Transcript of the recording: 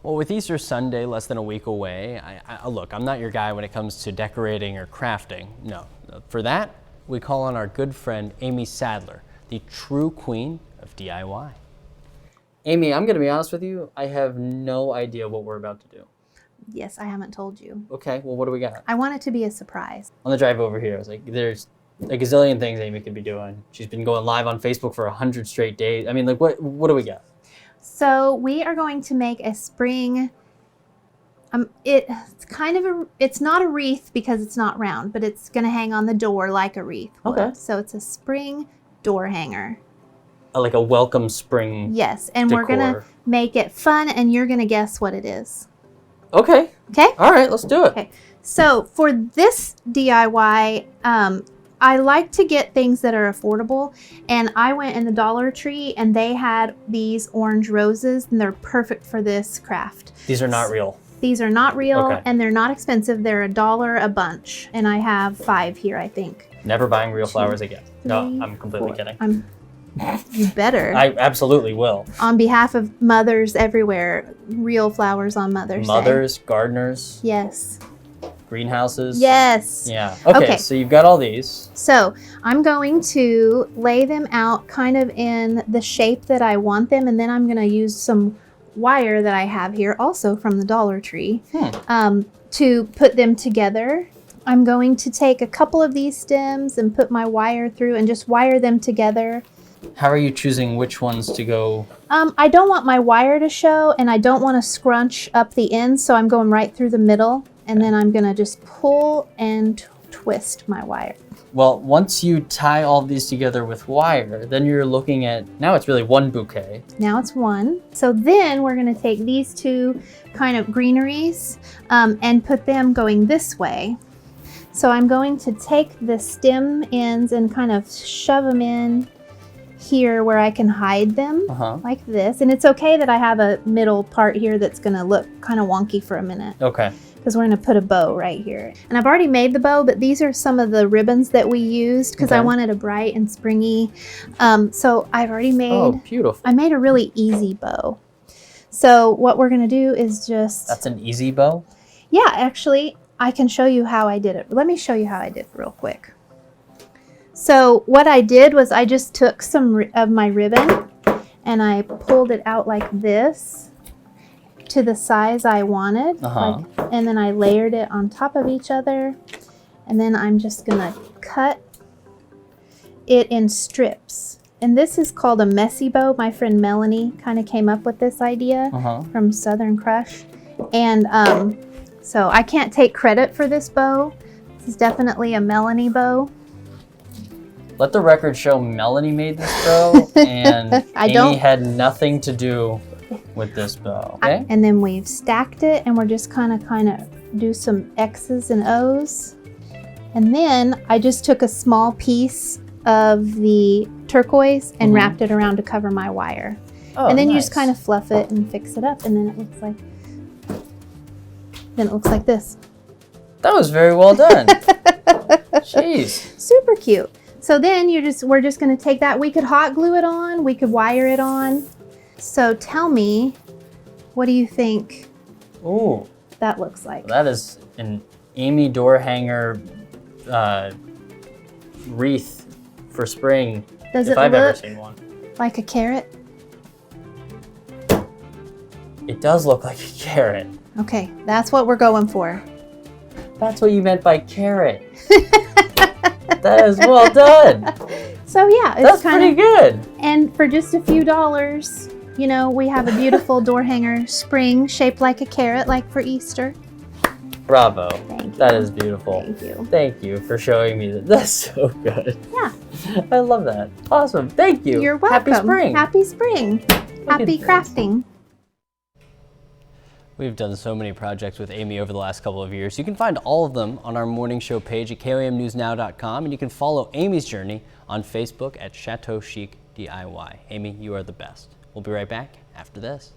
Well, with Easter Sunday less than a week away, look, I'm not your guy when it comes to decorating or crafting. No, for that, we call on our good friend Amy Sadler, the true queen of DIY. Amy, I'm going to be honest with you. I have no idea what we're about to do. Yes, I haven't told you. Okay, well, what do we got? I want it to be a surprise. On the drive over here, I was like, there's a gazillion things Amy could be doing. She's been going live on Facebook for 100 straight days. I mean, like, what do we got? So we are going to make a spring, it's not a wreath because it's not round, but it's going to hang on the door like a wreath would. Okay. So it's a spring door hanger. Like a welcome spring. Yes, and decor. we're going to make it fun, and you're going to guess what it is. Okay. Okay? All right, let's do it. Okay. So for this DIY, I like to get things that are affordable, and I went in the Dollar Tree and they had these orange roses, and they're perfect for this craft. These are not real. These are not real, Okay. and they're not expensive. They're $1 a bunch, and I have 5 here, I think. Never buying real flowers again. No, 3, I'm completely 4. kidding. You better. I absolutely will. On behalf of mothers everywhere, real flowers on Mother's Day. Mothers, gardeners, Yes. greenhouses. Yes. Yeah. Okay, so you've got all these. So I'm going to lay them out kind of in the shape that I want them, and then I'm going to use some wire that I have here, also from the Dollar Tree, to put them together. I'm going to take a couple of these stems and put my wire through and just wire them together. How are you choosing which ones to go? I don't want my wire to show, and I don't want to scrunch up the ends, so I'm going right through the middle, and then I'm going to just pull and twist my wire. Well, once you tie all these together with wire, then you're looking at, now it's really one bouquet. Now it's one. So then we're going to take these two kind of greeneries and put them going this way. So I'm going to take the stem ends and kind of shove them in here where I can hide them like this. And it's okay that I have a middle part here that's going to look kind of wonky for a minute. Okay. Because we're going to put a bow right here. And I've already made the bow, but these are some of the ribbons that we used because I wanted a bright and springy. So I've already made, oh, beautiful. I made a really easy bow. So what we're going to do is just... That's an easy bow? Yeah, actually, I can show you how I did it. Let me show you how I did it real quick. So what I did was I just took some of my ribbon and I pulled it out like this to the size I wanted. And then I layered it on top of each other. And then I'm just gonna cut it in strips. And this is called a messy bow. My friend Melanie kind of came up with this idea from Southern Crush. And so I can't take credit for this bow. This is definitely a Melanie bow. Let the record show Melanie made this bow, and Amy had nothing to do with this bow. Okay? And then we've stacked it, and we're just kind of do some X's and O's. And then I just took a small piece of the turquoise and wrapped it around to cover my wire. Oh, and then nice. you just kind of fluff it and fix it up, and then it looks like this. That was very well done. Jeez. Super cute. So then we're just going to take that. We could hot glue it on. We could wire it on. So tell me, what do you think Ooh, that looks like? that is an Amy door hanger wreath for spring. Does if it I've ever look seen one. like a carrot? It does look like a carrot. Okay, that's what we're going for. That's what you meant by carrot. That is well done. So yeah, That's it's pretty good. And for just a few dollars, you know, we have a beautiful door hanger spring shaped like a carrot, like for Easter. Bravo. Thank you. That is beautiful. Thank you. Thank you for showing me that. That's so good. Yeah. I love that. Awesome. Thank you. You're welcome. Happy spring. Happy spring. Happy crafting. We've done so many projects with Amy over the last couple of years. You can find all of them on our morning show page at KOAMnewsnow.com, and you can follow Amy's journey on Facebook at Chateau Chic DIY. Amy, you are the best. We'll be right back after this.